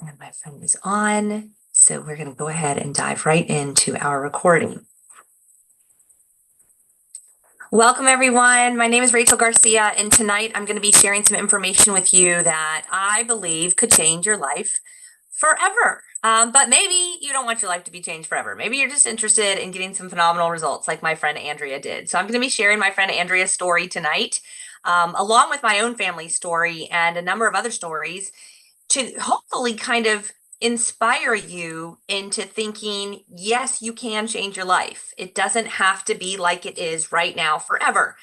And my phone is on, so we're going to go ahead and dive right into our recording. Welcome, everyone. My name is Rachel Garcia, and tonight I'm going to be sharing some information with you that I believe could change your life forever. But maybe you don't want your life to be changed forever. Maybe you're just interested in getting some phenomenal results like my friend Andrea did. So I'm going to be sharing my friend Andrea's story tonight, along with my own family story and a number of other stories to hopefully kind of inspire you into thinking, yes, you can change your life. It doesn't have to be like it is right now forever.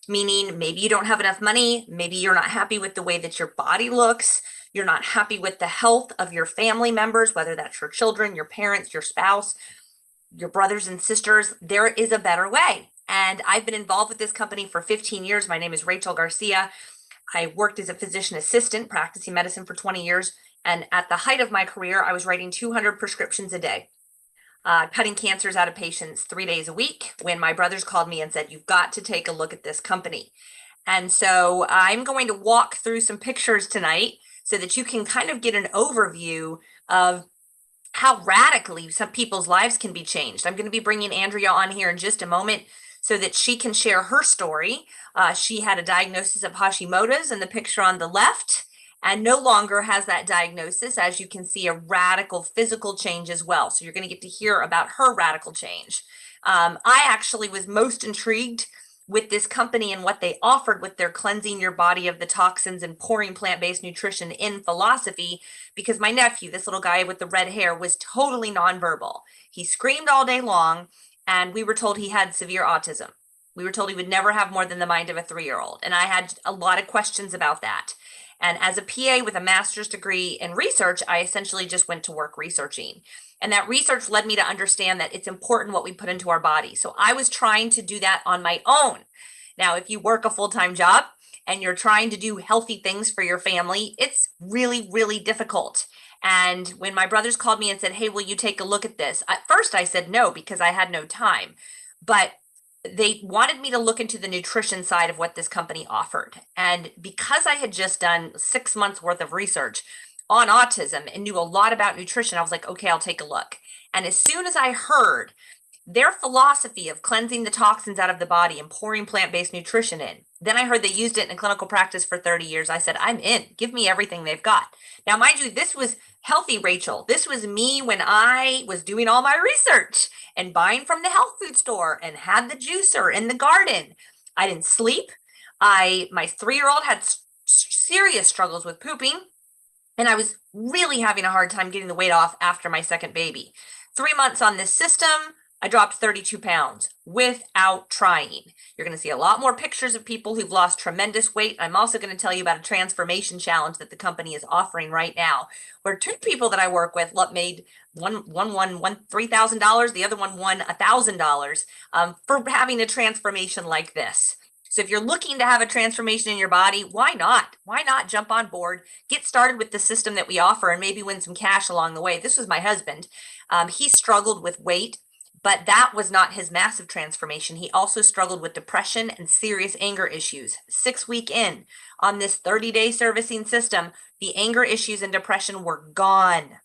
Meaning, maybe you don't have enough money, maybe you're not happy with the way that your body looks, you're not happy with the health of your family members, whether that's your children, your parents, your spouse, your brothers and sisters. There is a better way. And I've been involved with this company for 15 years. My name is Rachel Garcia. I worked as a physician assistant, practicing medicine for 20 years. And at the height of my career, I was writing 200 prescriptions a day, cutting cancers out of patients 3 days a week, when my brothers called me and said, "You've got to take a look at this company." And so I'm going to walk through some pictures tonight so that you can kind of get an overview of how radically some people's lives can be changed. I'm going to be bringing Andrea on here in just a moment so that she can share her story. She had a diagnosis of Hashimoto's in the picture on the left, and no longer has that diagnosis. As you can see, a radical physical change as well. So you're going to get to hear about her radical change. I actually was most intrigued with this company and what they offered with their cleansing your body of the toxins and pouring plant-based nutrition in philosophy, because my nephew, this little guy with the red hair, was totally nonverbal. He screamed all day long, and we were told he had severe autism. We were told he would never have more than the mind of a 3-year-old. And I had a lot of questions about that. And as a PA with a master's degree in research, I essentially just went to work researching. And that research led me to understand that it's important what we put into our body. So I was trying to do that on my own. Now, if you work a full-time job and you're trying to do healthy things for your family, it's really, really difficult. And when my brothers called me and said, "Hey, will you take a look at this?" At first I said no, because I had no time. But they wanted me to look into the nutrition side of what this company offered. And because I had just done 6 months worth of research on autism and knew a lot about nutrition, I was like, okay, I'll take a look. And as soon as I heard their philosophy of cleansing the toxins out of the body and pouring plant-based nutrition in, then I heard they used it in clinical practice for 30 years. I said, I'm in. Give me everything they've got. Now, mind you, this was healthy Rachel. This was me when I was doing all my research and buying from the health food store and had the juicer in the garden. I didn't sleep. My 3-year-old had serious struggles with pooping, and I was really having a hard time getting the weight off after my second baby. 3 months on this system, I dropped 32 pounds without trying. You're going to see a lot more pictures of people who've lost tremendous weight. I'm also going to tell you about a transformation challenge that the company is offering right now, where 2 people that I work with made one won $3,000, the other one won $1,000 for having a transformation like this. So if you're looking to have a transformation in your body, why not? Why not jump on board, get started with the system that we offer, and maybe win some cash along the way? This was my husband. He struggled with weight, but that was not his massive transformation. He also struggled with depression and serious anger issues. 6 week in on this 30-day servicing system, the anger issues and depression were gone.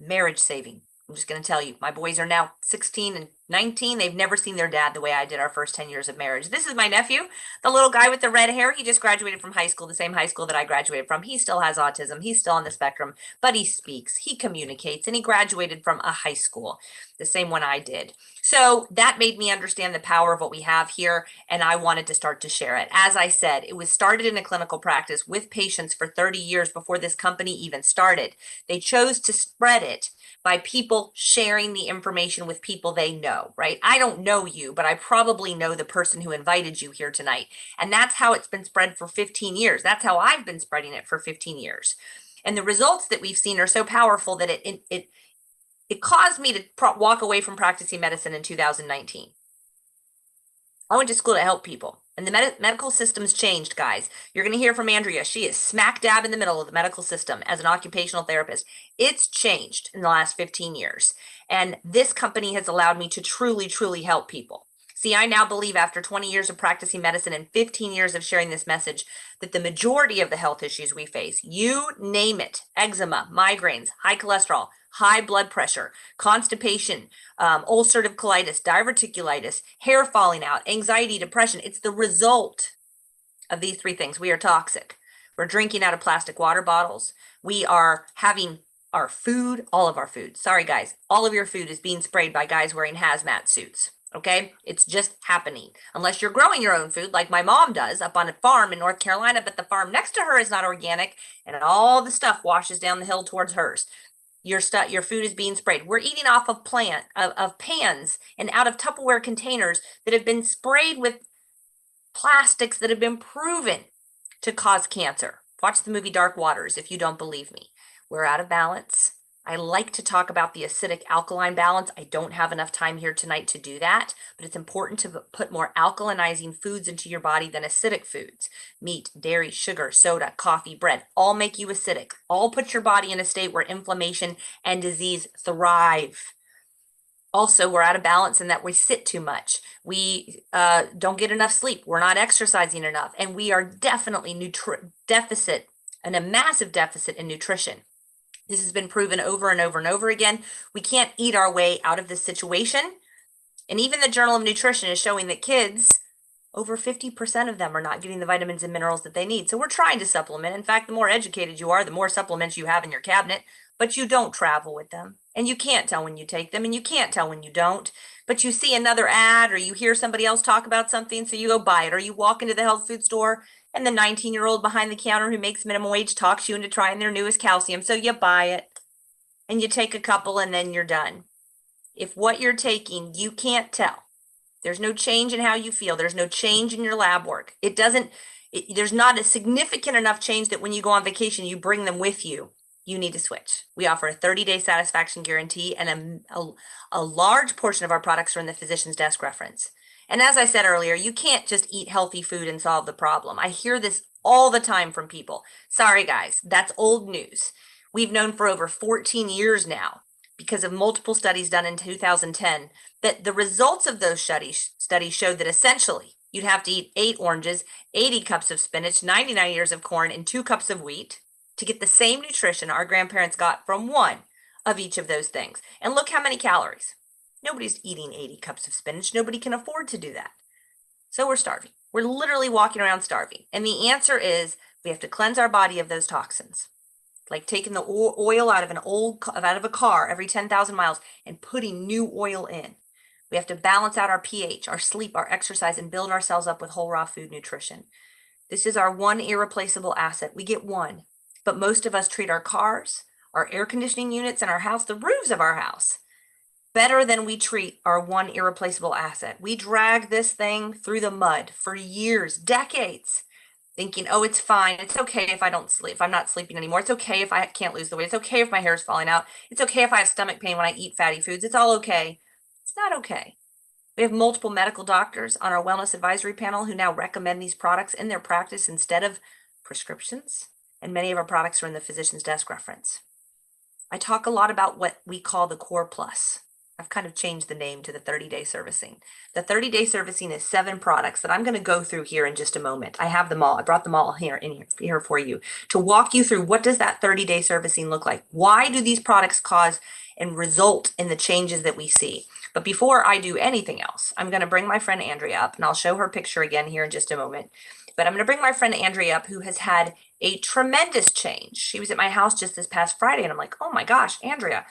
Marriage saving. I'm just going to tell you, my boys are now 16 and 19. They've never seen their dad the way I did our first 10 years of marriage. This is my nephew, the little guy with the red hair. He just graduated from high school, the same high school that I graduated from. He still has autism. He's still on the spectrum, but he speaks, he communicates, and he graduated from a high school, the same one I did. So that made me understand the power of what we have here, and I wanted to start to share it. As I said, it was started in a clinical practice with patients for 30 years before this company even started. They chose to spread it by people sharing the information with people they know, right? I don't know you, but I probably know the person who invited you here tonight. And that's how it's been spread for 15 years. That's how I've been spreading it for 15 years. And the results that we've seen are so powerful that it caused me to walk away from practicing medicine in 2019. I went to school to help people. And the medical system's changed, guys. You're going to hear from Andrea. She is smack dab in the middle of the medical system as an occupational therapist. It's changed in the last 15 years. And this company has allowed me to truly, truly help people. See, I now believe after 20 years of practicing medicine and 15 years of sharing this message that the majority of the health issues we face, you name it, eczema, migraines, high cholesterol, high blood pressure, constipation, ulcerative colitis, diverticulitis, hair falling out, anxiety, depression, it's the result of these three things. We are toxic. We're drinking out of plastic water bottles. We are having our food, all of our food. Sorry, guys, all of your food is being sprayed by guys wearing hazmat suits. Okay, it's just happening. Unless you're growing your own food, like my mom does up on a farm in North Carolina, but the farm next to her is not organic, and all the stuff washes down the hill towards hers. Your food is being sprayed. We're eating off of pans and out of Tupperware containers that have been sprayed with plastics that have been proven to cause cancer. Watch the movie Dark Waters if you don't believe me. We're out of balance. I like to talk about the acidic alkaline balance. I don't have enough time here tonight to do that, but it's important to put more alkalinizing foods into your body than acidic foods. Meat, dairy, sugar, soda, coffee, bread, all make you acidic. All put your body in a state where inflammation and disease thrive. Also, we're out of balance in that we sit too much. We don't get enough sleep. We're not exercising enough. And we are definitely a massive deficit in nutrition. This has been proven over and over and over again. We can't eat our way out of this situation. And even the Journal of Nutrition is showing that kids, over 50% of them are not getting the vitamins and minerals that they need. So we're trying to supplement. In fact, the more educated you are, the more supplements you have in your cabinet, but you don't travel with them. And you can't tell when you take them, and you can't tell when you don't. But you see another ad, or you hear somebody else talk about something, so you go buy it. Or you walk into the health food store, and the 19-year-old behind the counter who makes minimum wage talks you into trying their newest calcium. So you buy it, and you take a couple, and then you're done. If what you're taking, you can't tell, there's no change in how you feel, there's no change in your lab work, there's not a significant enough change that when you go on vacation, you bring them with you, you need to switch. We offer a 30-day satisfaction guarantee, and a large portion of our products are in the physician's desk reference. And as I said earlier, you can't just eat healthy food and solve the problem. I hear this all the time from people. Sorry, guys, that's old news. We've known for over 14 years now, because of multiple studies done in 2010, that the results of those studies showed that essentially you'd have to eat 8 oranges, 80 cups of spinach, 99 ears of corn, and 2 cups of wheat to get the same nutrition our grandparents got from one of each of those things. And look how many calories. Nobody's eating 80 cups of spinach. Nobody can afford to do that. So we're starving. We're literally walking around starving. And the answer is we have to cleanse our body of those toxins. Like taking the oil out of a car every 10,000 miles and putting new oil in. We have to balance out our pH, our sleep, our exercise, and build ourselves up with whole raw food nutrition. This is our one irreplaceable asset. We get one, but most of us treat our cars, our air conditioning units, and our house, the roofs of our house, better than we treat our one irreplaceable asset. We drag this thing through the mud for years, decades, thinking, oh, it's fine. It's okay if I don't sleep, if I'm not sleeping anymore. It's okay if I can't lose the weight. It's okay if my hair is falling out. It's okay if I have stomach pain when I eat fatty foods. It's all okay. It's not okay. We have multiple medical doctors on our wellness advisory panel who now recommend these products in their practice instead of prescriptions. And many of our products are in the physician's desk reference. I talk a lot about what we call the Core Plus. I've kind of changed the name to the 30-day servicing. The 30-day servicing is 7 products that I'm going to go through here in just a moment. I have them all. I brought them all here for you to walk you through what does that 30-day servicing look like? Why do these products cause and result in the changes that we see? But before I do anything else, I'm going to bring my friend Andrea up, and I'll show her picture again here in just a moment. But I'm going to bring my friend Andrea up, who has had a tremendous change. She was at my house just this past Friday, and I'm like, oh my gosh, Andrea,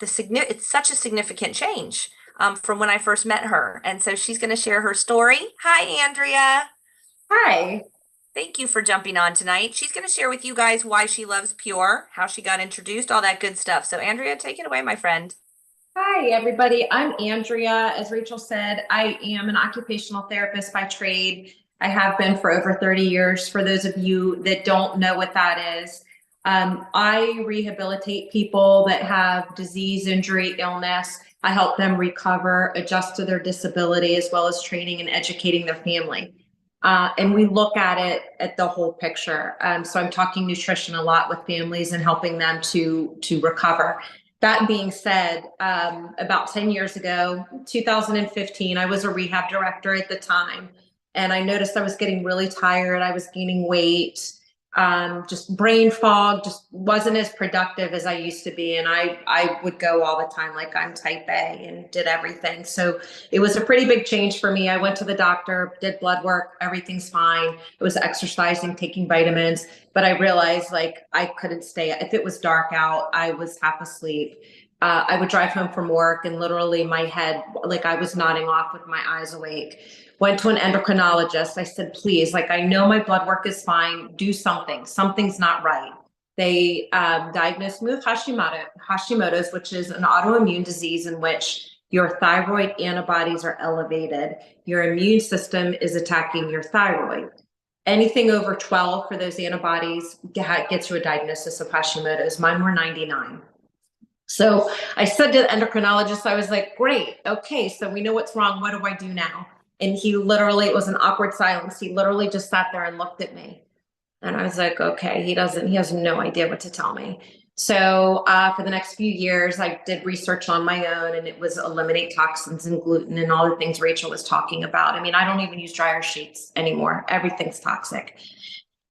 it's such a significant change from when I first met her. And so she's going to share her story. Hi, Andrea. Hi. Thank you for jumping on tonight. She's going to share with you guys why she loves Pure, how she got introduced, all that good stuff. So Andrea, take it away, my friend. Hi, everybody. I'm Andrea. As Rachel said, I am an occupational therapist by trade. I have been for over 30 years. For those of you that don't know what that is, I rehabilitate people that have disease, injury, illness. I help them recover, adjust to their disability, as well as training and educating their family. And we look at it at the whole picture. So I'm talking nutrition a lot with families and helping them to recover. That being said, about 10 years ago, 2015, I was a rehab director at the time, and I noticed I was getting really tired. I was gaining weight, just brain fog, just wasn't as productive as I used to be. And I would go all the time, like I'm type A, and did everything. So it was a pretty big change for me. I went to the doctor, did blood work, everything's fine. It was exercising, taking vitamins, but I realized like I couldn't stay. If it was dark out, I was half asleep. I would drive home from work and literally my head, like I was nodding off with my eyes awake. Went to an endocrinologist. I said, please, like I know my blood work is fine. Do something. Something's not right. They diagnosed me with Hashimoto's, which is an autoimmune disease in which your thyroid antibodies are elevated. Your immune system is attacking your thyroid. Anything over 12 for those antibodies gets you a diagnosis of Hashimoto's. Mine were 99. So I said to the endocrinologist, I was like, great, okay, so we know what's wrong. What do I do now? And he literally, it was an awkward silence. He literally just sat there and looked at me. And I was like, okay, he has no idea what to tell me. So for the next few years, I did research on my own, and it was eliminate toxins and gluten and all the things Rachel was talking about. I mean, I don't even use dryer sheets anymore. Everything's toxic.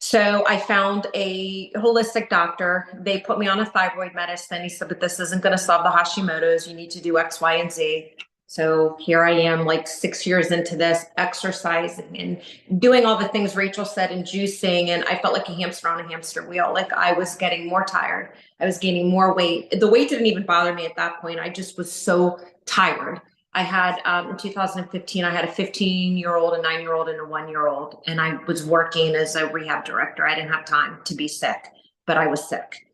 So I found a holistic doctor. They put me on a thyroid medicine. He said, but this isn't going to solve the Hashimoto's. You need to do X, Y, and Z. So here I am, like 6 years into this, exercising and doing all the things Rachel said and juicing. And I felt like a hamster on a hamster wheel. Like I was getting more tired. I was gaining more weight. The weight didn't even bother me at that point. I just was so tired. I had in 2015, I had a 15-year-old, a 9-year-old, and a 1-year-old, and I was working as a rehab director. I didn't have time to be sick, but I was sick,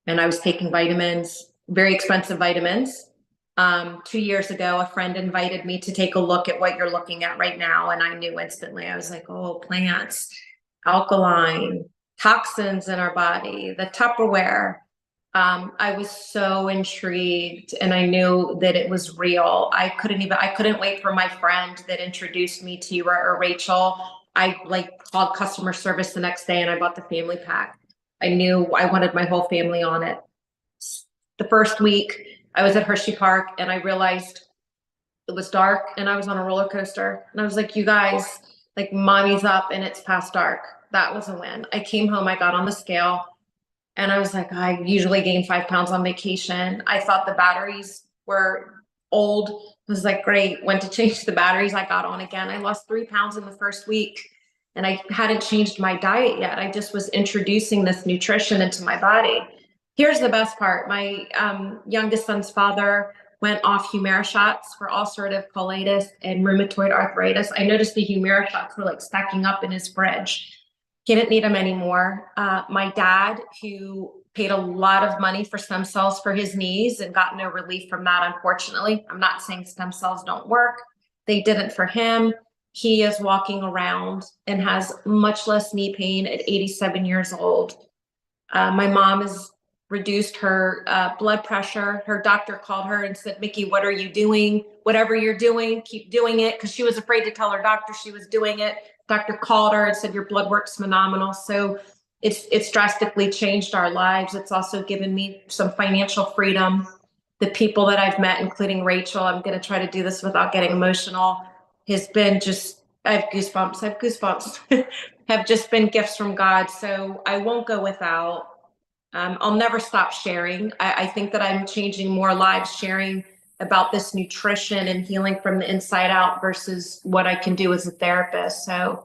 and I was taking vitamins, very expensive vitamins. 2 years ago, a friend invited me to take a look at what you're looking at right now, and I knew instantly. I was like, oh, plants, alkaline, toxins in our body, the Tupperware. I was so intrigued and I knew that it was real. I couldn't wait for my friend that introduced me to you or Rachel. I like called customer service the next day and I bought the family pack. I knew I wanted my whole family on it. The first week I was at Hershey Park and I realized it was dark and I was on a roller coaster and I was like, you guys, like mommy's up and it's past dark. That was a win. I came home, I got on the scale. And I was like, I usually gain 5 pounds on vacation. I thought the batteries were old. I was like, great. Went to change the batteries. I got on again. I lost 3 pounds in the first week. And I hadn't changed my diet yet. I just was introducing this nutrition into my body. Here's the best part. My youngest son's father went off Humira shots for ulcerative colitis and rheumatoid arthritis. I noticed the Humira shots were like stacking up in his fridge. He didn't need them anymore. My dad, who paid a lot of money for stem cells for his knees and got no relief from that, unfortunately. I'm not saying stem cells don't work. They didn't for him. He is walking around and has much less knee pain at 87 years old. My mom has reduced her blood pressure. Her doctor called her and said, Mickey, what are you doing? Whatever you're doing, keep doing it. Because she was afraid to tell her doctor she was doing it. Doctor called her and said, your blood work's phenomenal. So it's drastically changed our lives. It's also given me some financial freedom. The people that I've met, including Rachel, I'm going to try to do this without getting emotional, has been just, I have goosebumps, have just been gifts from God. So I won't go without. I'll never stop sharing. I think that I'm changing more lives sharing about this nutrition and healing from the inside out versus what I can do as a therapist. So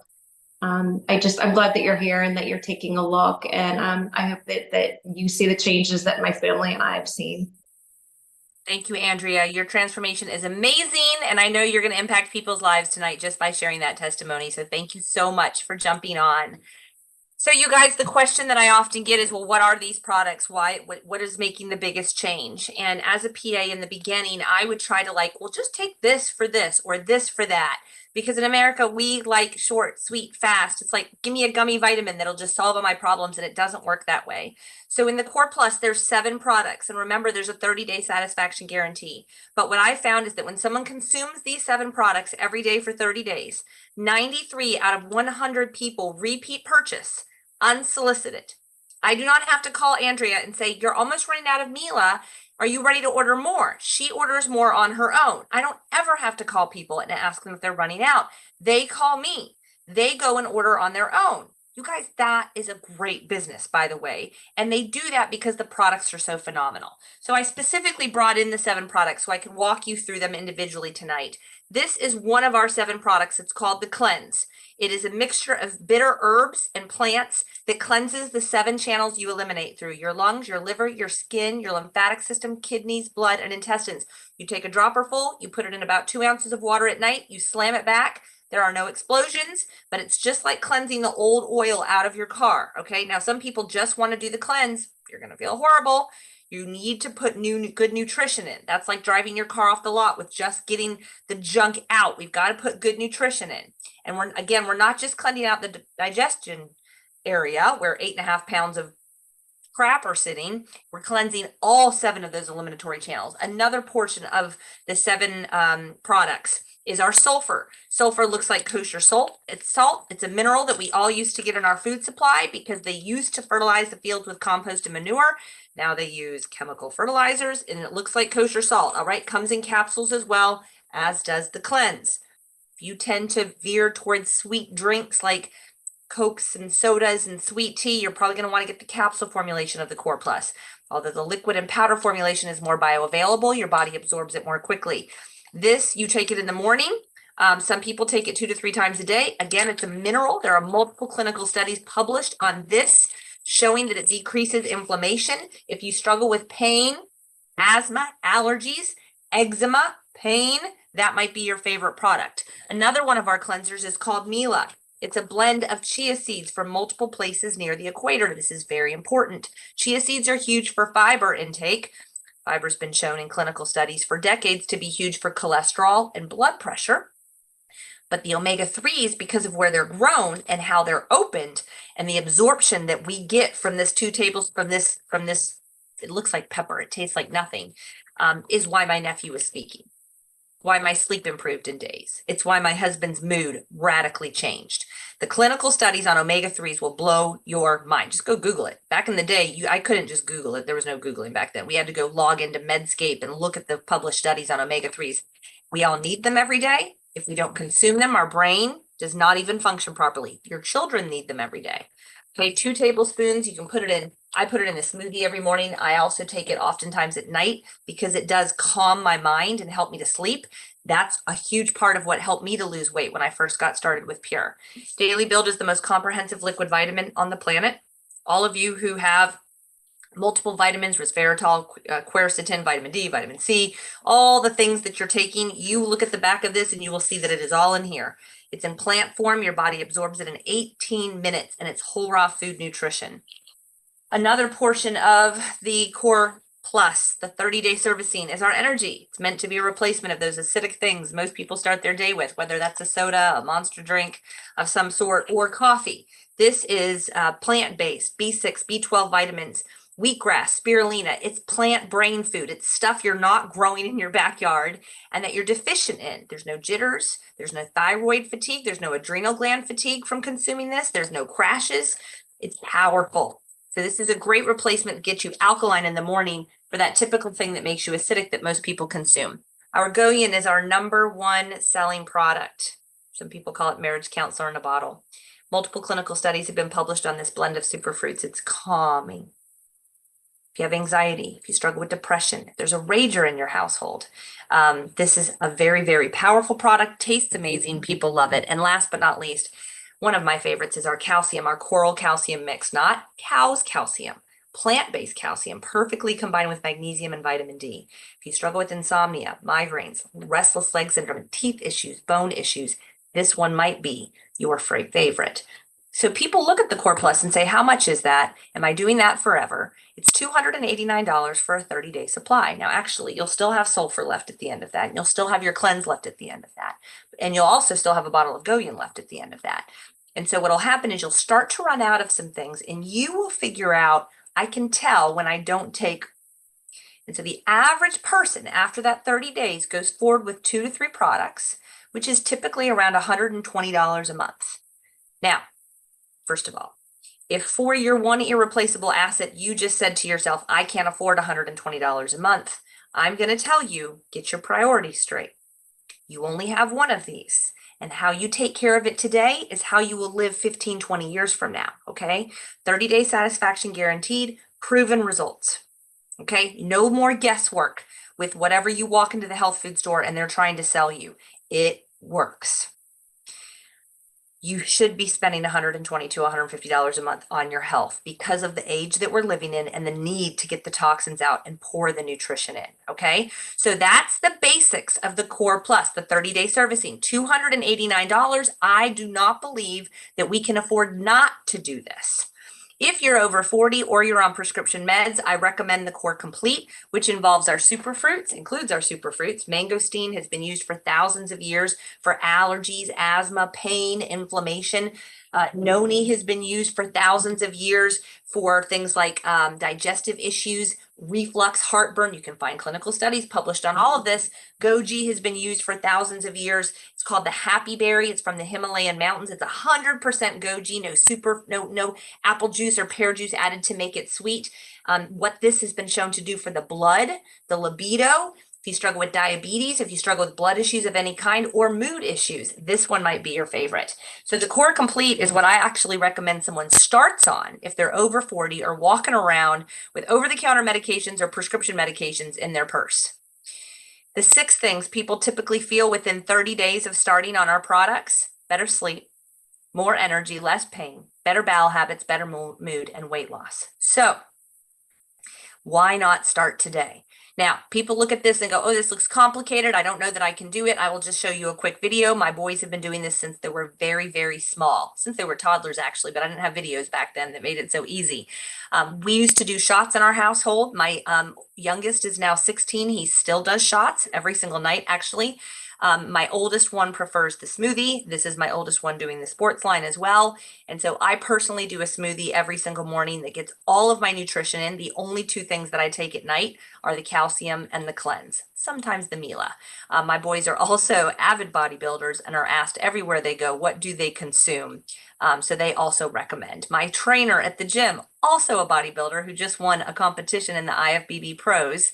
I'm glad that you're here and that you're taking a look. And I hope that you see the changes that my family and I have seen. Thank you, Andrea. Your transformation is amazing. And I know you're going to impact people's lives tonight just by sharing that testimony. So thank you so much for jumping on. So you guys, the question that I often get is, well, what are these products? What is making the biggest change? And as a PA in the beginning, I would try to like, well, just take this for this or this for that. Because in America, we like short, sweet, fast. It's like, give me a gummy vitamin that'll just solve all my problems. And it doesn't work that way. So in the Core Plus, there's 7 products. And remember, there's a 30-day satisfaction guarantee. But what I found is that when someone consumes these 7 products every day for 30 days, 93 out of 100 people repeat purchase unsolicited. I do not have to call Andrea and say, you're almost running out of Mila. Are you ready to order more? She orders more on her own. I don't ever have to call people and ask them if they're running out. They call me. They go and order on their own. You guys, that is a great business, by the way. And they do that because the products are so phenomenal. So I specifically brought in the 7 products so I can walk you through them individually tonight. This is one of our 7 products. It's called the Cleanse. It is a mixture of bitter herbs and plants that cleanses the 7 channels you eliminate through your lungs, your liver, your skin, your lymphatic system, kidneys, blood, and intestines. You take a dropper full, you put it in about 2 ounces of water at night, you slam it back. There are no explosions, but it's just like cleansing the old oil out of your car. Okay. Now, some people just want to do the cleanse. You're going to feel horrible. You need to put good nutrition in. That's like driving your car off the lot with just getting the junk out. We've got to put good nutrition in. And we're not just cleansing out the digestion area where 8.5 pounds of crap are sitting. We're cleansing all 7 of those eliminatory channels. Another portion of the 7 products is our sulfur. Sulfur looks like kosher salt. It's salt. It's a mineral that we all used to get in our food supply because they used to fertilize the fields with compost and manure. Now they use chemical fertilizers and it looks like kosher salt. All right, comes in capsules as well, as does the cleanse. If you tend to veer towards sweet drinks like Cokes and sodas and sweet tea, you're probably going to want to get the capsule formulation of the Core Plus. Although the liquid and powder formulation is more bioavailable, your body absorbs it more quickly. This, you take it in the morning. Some people take it 2 to 3 times a day. Again, it's a mineral. There are multiple clinical studies published on this showing that it decreases inflammation. If you struggle with pain, asthma, allergies, eczema, pain, that might be your favorite product. Another one of our cleansers is called Mila. It's a blend of chia seeds from multiple places near the equator. This is very important. Chia seeds are huge for fiber intake. Fiber's been shown in clinical studies for decades to be huge for cholesterol and blood pressure. But the omega-3s, because of where they're grown and how they're opened and the absorption that we get from this 2 tablespoons from this, it looks like pepper, it tastes like nothing, is why my nephew is speaking. Why my sleep improved in days. It's why my husband's mood radically changed. The clinical studies on omega-3s will blow your mind. Just go Google it. Back in the day, I couldn't just Google it. There was no Googling back then. We had to go log into Medscape and look at the published studies on omega-3s. We all need them every day. If we don't consume them, our brain does not even function properly. Your children need them every day. Okay, 2 tablespoons, you can put it in. I put it in a smoothie every morning. I also take it oftentimes at night because it does calm my mind and help me to sleep. That's a huge part of what helped me to lose weight when I first got started with Pure. Daily Build is the most comprehensive liquid vitamin on the planet. All of you who have multiple vitamins, resveratrol, quercetin, vitamin D, vitamin C, all the things that you're taking, you look at the back of this and you will see that it is all in here. It's in plant form. Your body absorbs it in 18 minutes and it's whole raw food nutrition. Another portion of the Core Plus, the 30-day servicing, is our energy. It's meant to be a replacement of those acidic things most people start their day with, whether that's a soda, a monster drink of some sort, or coffee. This is plant-based, B6, B12 vitamins, wheatgrass, spirulina. It's plant brain food. It's stuff you're not growing in your backyard and that you're deficient in. There's no jitters. There's no thyroid fatigue. There's no adrenal gland fatigue from consuming this. There's no crashes. It's powerful. So this is a great replacement to get you alkaline in the morning for that typical thing that makes you acidic that most people consume. Our Goyan is our number 1 selling product. Some people call it marriage counselor in a bottle. Multiple clinical studies have been published on this blend of superfruits. It's calming. If you have anxiety, if you struggle with depression, if there's a rager in your household, this is a very, very powerful product. Tastes amazing. People love it. And last but not least, one of my favorites is our calcium, our coral calcium mix, not cow's calcium, plant-based calcium, perfectly combined with magnesium and vitamin D. If you struggle with insomnia, migraines, restless leg syndrome, teeth issues, bone issues, this one might be your favorite. So people look at the Core Plus and say, how much is that? Am I doing that forever? It's $289 for a 30-day supply. Now, actually, you'll still have sulfur left at the end of that. And you'll still have your cleanse left at the end of that. And you'll also still have a bottle of Goyan left at the end of that. And so what'll happen is you'll start to run out of some things and you will figure out, I can tell when I don't take. And so the average person after that 30 days goes forward with 2 to 3 products, which is typically around $120 a month. Now, first of all, If for your one irreplaceable asset, you just said to yourself, I can't afford $120 a month, I'm going to tell you, get your priorities straight. You only have one of these. And how you take care of it today is how you will live 15, 20 years from now. Okay. 30-day satisfaction guaranteed, proven results. Okay. No more guesswork with whatever you walk into the health food store and they're trying to sell you. It works. You should be spending $120 to $150 a month on your health because of the age that we're living in and the need to get the toxins out and pour the nutrition in. Okay. So that's the basics of the Core Plus, the 30-day servicing, $289. I do not believe that we can afford not to do this. If you're over 40 or you're on prescription meds, I recommend the Core Complete, which involves our superfruits, includes our superfruits. Mangosteen has been used for thousands of years for allergies, asthma, pain, inflammation. Noni has been used for thousands of years for things like digestive issues, reflux, heartburn. You can find clinical studies published on all of this. Goji has been used for thousands of years. It's called the Happy Berry. It's from the Himalayan mountains. It's 100% goji, no apple juice or pear juice added to make it sweet. What this has been shown to do for the blood, the libido, if you struggle with diabetes, if you struggle with blood issues of any kind, or mood issues, this one might be your favorite. So the Core Complete is what I actually recommend someone starts on if they're over 40 or walking around with over-the-counter medications or prescription medications in their purse. The 6 things people typically feel within 30 days of starting on our products: better sleep, more energy, less pain, better bowel habits, better mood, and weight loss. So why not start today? Now, people look at this and go, oh, this looks complicated. I don't know that I can do it. I will just show you a quick video. My boys have been doing this since they were very, very small, since they were toddlers, actually, but I didn't have videos back then that made it so easy. We used to do shots in our household. My youngest is now 16. He still does shots every single night, actually. My oldest one prefers the smoothie. This is my oldest one doing the sports line as well. And so I personally do a smoothie every single morning that gets all of my nutrition in. The only 2 things that I take at night are the calcium and the cleanse, sometimes the Mila. My boys are also avid bodybuilders and are asked everywhere they go, what do they consume? So they also recommend. My trainer at the gym, also a bodybuilder who just won a competition in the IFBB Pros,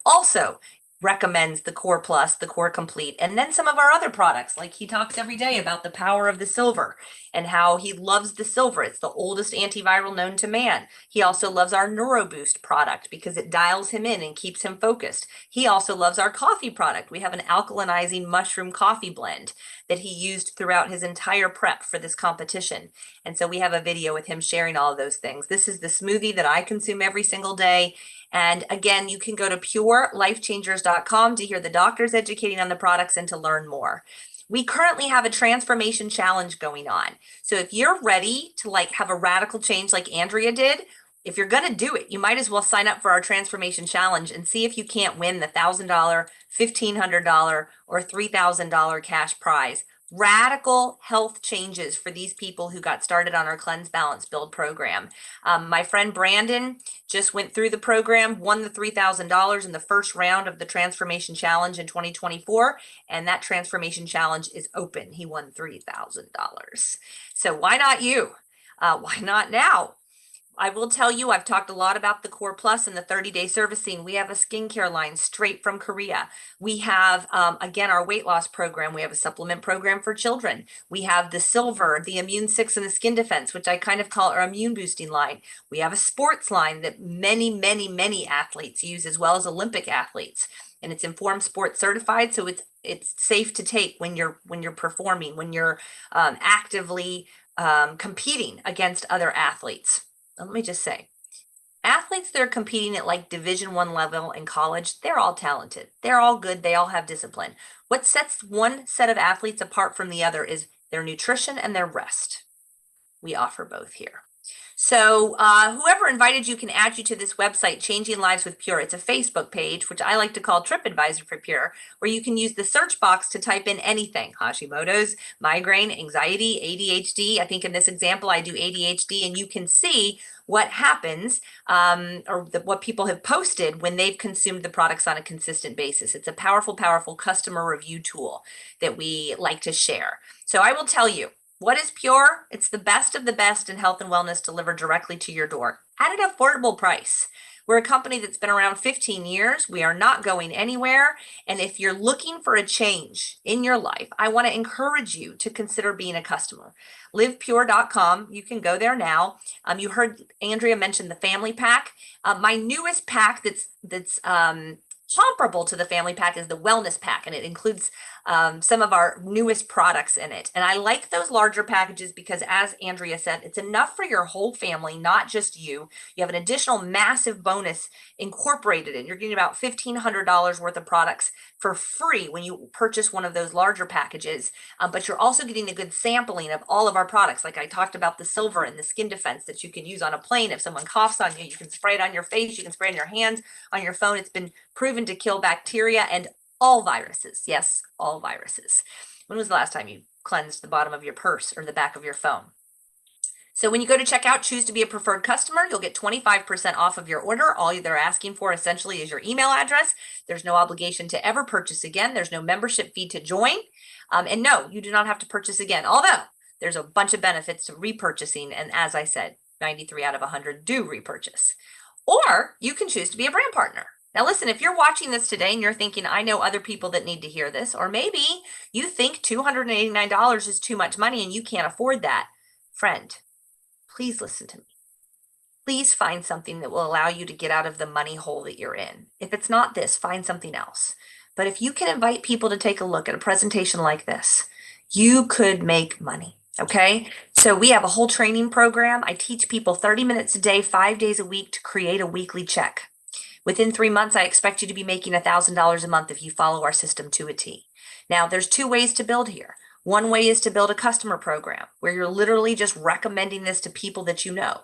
also recommends the Core Plus, the Core Complete, and then some of our other products. Like he talks every day about the power of the silver and how he loves the silver. It's the oldest antiviral known to man. He also loves our NeuroBoost product because it dials him in and keeps him focused. He also loves our coffee product. We have an alkalinizing mushroom coffee blend that he used throughout his entire prep for this competition. And so we have a video with him sharing all of those things. This is the smoothie that I consume every single day. And again, you can go to purelifechangers.com to hear the doctors educating on the products and to learn more. We currently have a transformation challenge going on. So if you're ready to have a radical change like Andrea did, if you're going to do it, you might as well sign up for our transformation challenge and see if you can't win the $1,000, $1,500, or $3,000 cash prize. Radical health changes for these people who got started on our Cleanse, Balance, Build program. My friend Brandon just went through the program, won the $3,000 in the first round of the Transformation Challenge in 2024, and that Transformation Challenge is open. He won $3,000. So why not you? Why not now? I will tell you, I've talked a lot about the Core Plus and the 30-day servicing. We have a skincare line straight from Korea. We have, again, our weight loss program. We have a supplement program for children. We have the Silver, the Immune 6, and the Skin Defense, which I kind of call our immune boosting line. We have a sports line that many, many, many athletes use, as well as Olympic athletes. And it's Informed Sports certified, so it's safe to take when you're performing, when you're actively competing against other athletes. Let me just say, athletes that are competing at like Division I level in college, they're all talented. They're all good. They all have discipline. What sets one set of athletes apart from the other is their nutrition and their rest. We offer both here. So whoever invited you can add you to this website, Changing Lives with Pure. It's a Facebook page, which I like to call TripAdvisor for Pure, where you can use the search box to type in anything: Hashimoto's, migraine, anxiety, ADHD. I think in this example, I do ADHD, and you can see what happens what people have posted when they've consumed the products on a consistent basis. It's a powerful, powerful customer review tool that we like to share. So I will tell you, What is Pure? It's the best of the best in health and wellness delivered directly to your door at an affordable price. We're a company that's been around 15 years. We are not going anywhere. And if you're looking for a change in your life, I want to encourage you to consider being a customer. Livepure.com. You can go there now. You heard Andrea mention the family pack. My newest pack that's comparable to the family pack is the wellness pack, and it includes some of our newest products in it. And I like those larger packages because, as Andrea said, it's enough for your whole family, not just you. You have an additional massive bonus incorporated in. You're getting about $1,500 worth of products for free when you purchase one of those larger packages. But you're also getting a good sampling of all of our products. Like I talked about the silver and the skin defense that you can use on a plane. If someone coughs on you, you can spray it on your face, you can spray it on your hands, on your phone. It's been proven to kill bacteria and all viruses. Yes, all viruses. When was the last time you cleansed the bottom of your purse or the back of your phone? So when you go to checkout, choose to be a preferred customer. You'll get 25% off of your order. All they're asking for essentially is your email address. There's no obligation to ever purchase again. There's no membership fee to join. And no, you do not have to purchase again. Although there's a bunch of benefits to repurchasing. And as I said, 93 out of 100 do repurchase. Or you can choose to be a brand partner. Now, listen, if you're watching this today and you're thinking, I know other people that need to hear this, or maybe you think $289 is too much money and you can't afford that, friend, please listen to me. Please find something that will allow you to get out of the money hole that you're in. If it's not this, find something else. But if you can invite people to take a look at a presentation like this, you could make money. Okay. So we have a whole training program. I teach people 30 minutes a day, 5 days a week to create a weekly check. Within 3 months, I expect you to be making $1,000 a month if you follow our system to a T. Now, there's 2 ways to build here. One way is to build a customer program where you're literally just recommending this to people that you know.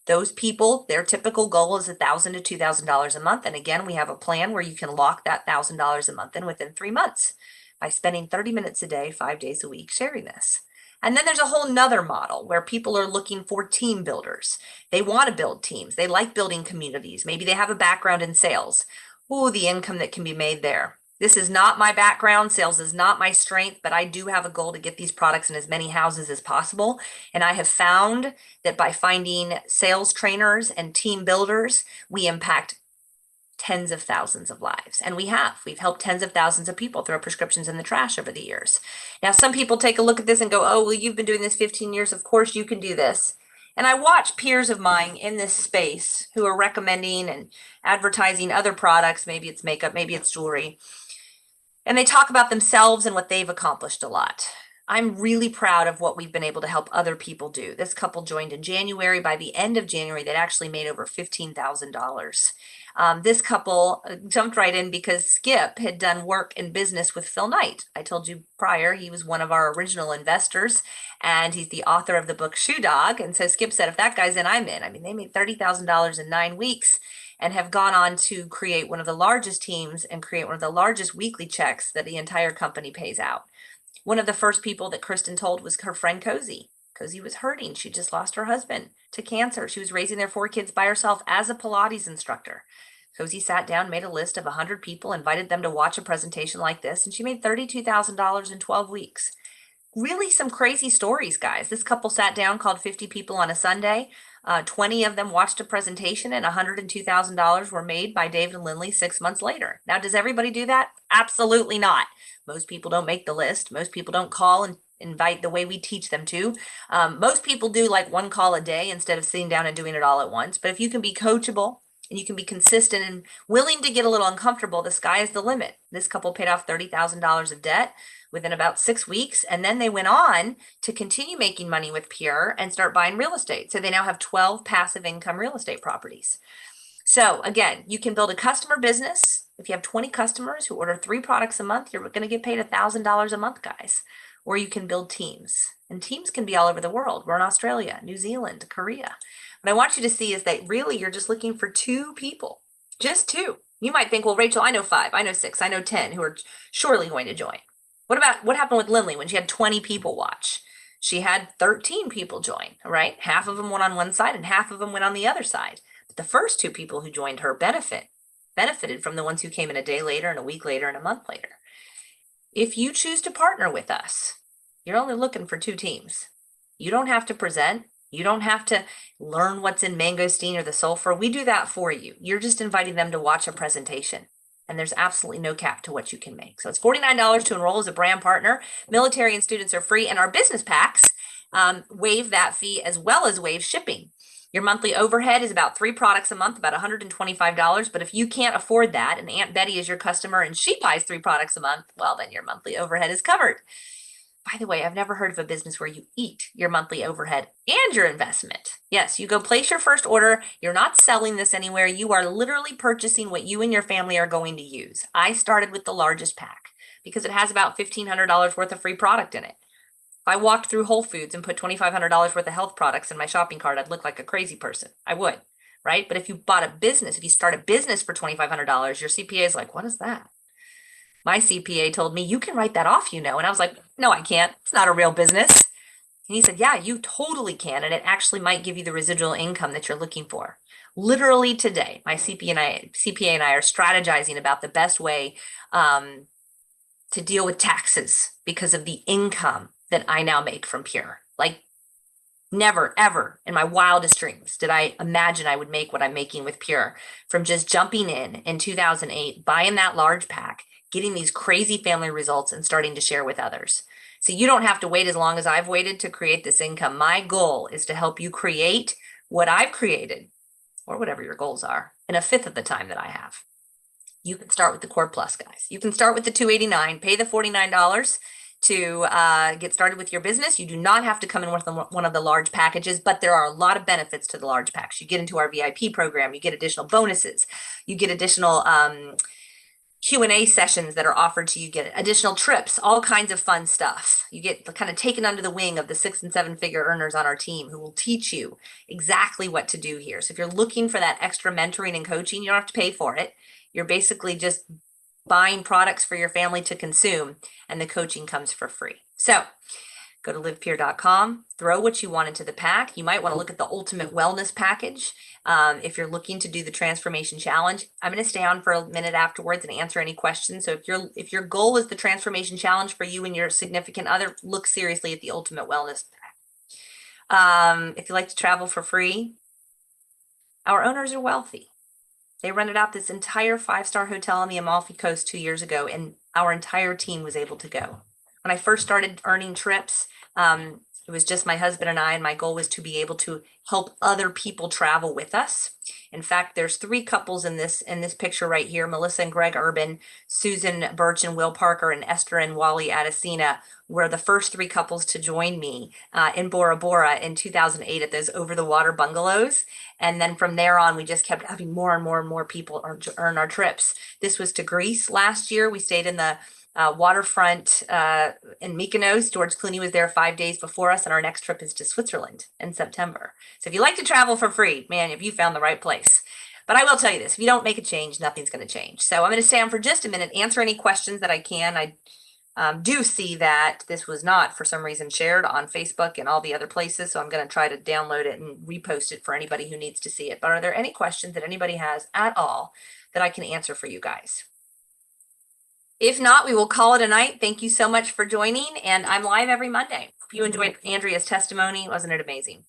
Those people, their typical goal is $1,000 to $2,000 a month. And again, we have a plan where you can lock that $1,000 a month in within 3 months by spending 30 minutes a day, 5 days a week sharing this. And then there's a whole nother model where people are looking for team builders. They want to build teams. They like building communities. Maybe they have a background in sales. Ooh, the income that can be made there. This is not my background. Sales is not my strength, but I do have a goal to get these products in as many houses as possible. And I have found that by finding sales trainers and team builders, we impact tens of thousands of lives. And we've helped tens of thousands of people throw prescriptions in the trash over the years. Now, some people take a look at this and go, oh, well, you've been doing this 15 years. Of course you can do this. And I watch peers of mine in this space who are recommending and advertising other products. Maybe it's makeup, maybe it's jewelry. And they talk about themselves and what they've accomplished a lot. I'm really proud of what we've been able to help other people do. This couple joined in January. By the end of January, they'd actually made over $15,000. This couple jumped right in because Skip had done work in business with Phil Knight. I told you prior, he was one of our original investors, and he's the author of the book Shoe Dog. And so Skip said, if that guy's in, I'm in. I mean, they made $30,000 in 9 weeks and have gone on to create one of the largest teams and create one of the largest weekly checks that the entire company pays out. One of the first people that Kristen told was her friend Cozy. Cozy was hurting. She just lost her husband to cancer. She was raising their 4 kids by herself as a Pilates instructor. Cozy sat down, made a list of 100 people, invited them to watch a presentation like this, and she made $32,000 in 12 weeks. Really some crazy stories, guys. This couple sat down, called 50 people on a Sunday. 20 of them watched a presentation, and $102,000 were made by David and Lindley 6 months later. Now, does everybody do that? Absolutely not. Most people don't make the list. Most people don't call and invite the way we teach them to. Most people do like 1 call a day instead of sitting down and doing it all at once. But if you can be coachable and you can be consistent and willing to get a little uncomfortable, the sky is the limit. This couple paid off $30,000 of debt within about 6 weeks. And then they went on to continue making money with Pure and start buying real estate. So they now have 12 passive income real estate properties. So again, you can build a customer business. If you have 20 customers who order 3 products a month, you're going to get paid $1,000 a month, guys. Or you can build teams. And teams can be all over the world. We're in Australia, New Zealand, Korea. What I want you to see is that really you're just looking for 2 people, just 2. You might think, well, Rachel, I know 5, I know 6, I know 10 who are surely going to join. What happened with Lindley when she had 20 people watch? She had 13 people join, right? Half of them went on one side and half of them went on the other side. But the first 2 people who joined her benefited from the ones who came in a day later and a week later and a month later. If you choose to partner with us, you're only looking for 2 teams. You don't have to present. You don't have to learn what's in mangosteen or the sulfur. We do that for you. You're just inviting them to watch a presentation. And there's absolutely no cap to what you can make. So it's $49 to enroll as a brand partner. Military and students are free, and our business packs waive that fee as well as waive shipping. Your monthly overhead is about 3 products a month, about $125. But if you can't afford that, and Aunt Betty is your customer and she buys 3 products a month, well, then your monthly overhead is covered. By the way, I've never heard of a business where you eat your monthly overhead and your investment. Yes, you go place your first order. You're not selling this anywhere. You are literally purchasing what you and your family are going to use. I started with the largest pack because it has about $1,500 worth of free product in it. If I walked through Whole Foods and put $2,500 worth of health products in my shopping cart, I'd look like a crazy person. I would, right? But if you bought a business, if you start a business for $2,500, your CPA is like, what is that? My CPA told me, you can write that off, And I was like, no, I can't. It's not a real business. And he said, yeah, you totally can. And it actually might give you the residual income that you're looking for. Literally today, my CPA and I are strategizing about the best way to deal with taxes because of the income that I now make from Pure. Like, never, ever in my wildest dreams did I imagine I would make what I'm making with Pure from just jumping in 2008, buying that large pack, getting these crazy family results, and starting to share with others. So you don't have to wait as long as I've waited to create this income. My goal is to help you create what I've created, or whatever your goals are, in a fifth of the time that I have. You can start with the Core Plus, guys. You can start with the $289, pay the $49 to get started with your business. You do not have to come in with one of the large packages, but there are a lot of benefits to the large packs. You get into our VIP program, you get additional bonuses, you get additional Q&A sessions that are offered to you, get additional trips, all kinds of fun stuff. You get kind of taken under the wing of the 6- and 7-figure earners on our team who will teach you exactly what to do here. So if you're looking for that extra mentoring and coaching, you don't have to pay for it. You're basically just buying products for your family to consume, and the coaching comes for free. So go to livepure.com, throw what you want into the pack. You might want to look at the ultimate wellness package. If you're looking to do the transformation challenge, I'm going to stay on for a minute afterwards and answer any questions. So if your goal is the transformation challenge for you and your significant other, look seriously at the ultimate wellness pack. If you like to travel for free, our owners are wealthy. They rented out this entire 5-star hotel on the Amalfi Coast 2 years ago, and our entire team was able to go. When I first started earning trips, it was just my husband and I, and my goal was to be able to help other people travel with us. In fact, there's 3 couples in this picture right here: Melissa and Greg Urban, Susan Birch and Will Parker, and Esther and Wally Adesina were the first 3 couples to join me in Bora Bora in 2008 at those over-the-water bungalows. And then from there on, we just kept having more and more and more people earn our trips. This was to Greece last year. We stayed in the waterfront in Mykonos. George Clooney was there 5 days before us, and our next trip is to Switzerland in September. So if you like to travel for free, man, have you found the right place? But I will tell you this: if you don't make a change, nothing's going to change. So I'm going to stay on for just a minute, answer any questions that I can. I do see that this was not, for some reason, shared on Facebook and all the other places, so I'm going to try to download it and repost it for anybody who needs to see it. But are there any questions that anybody has at all that I can answer for you guys? If not, we will call it a night. Thank you so much for joining, and I'm live every Monday. Hope you enjoyed Andrea's testimony. Wasn't it amazing?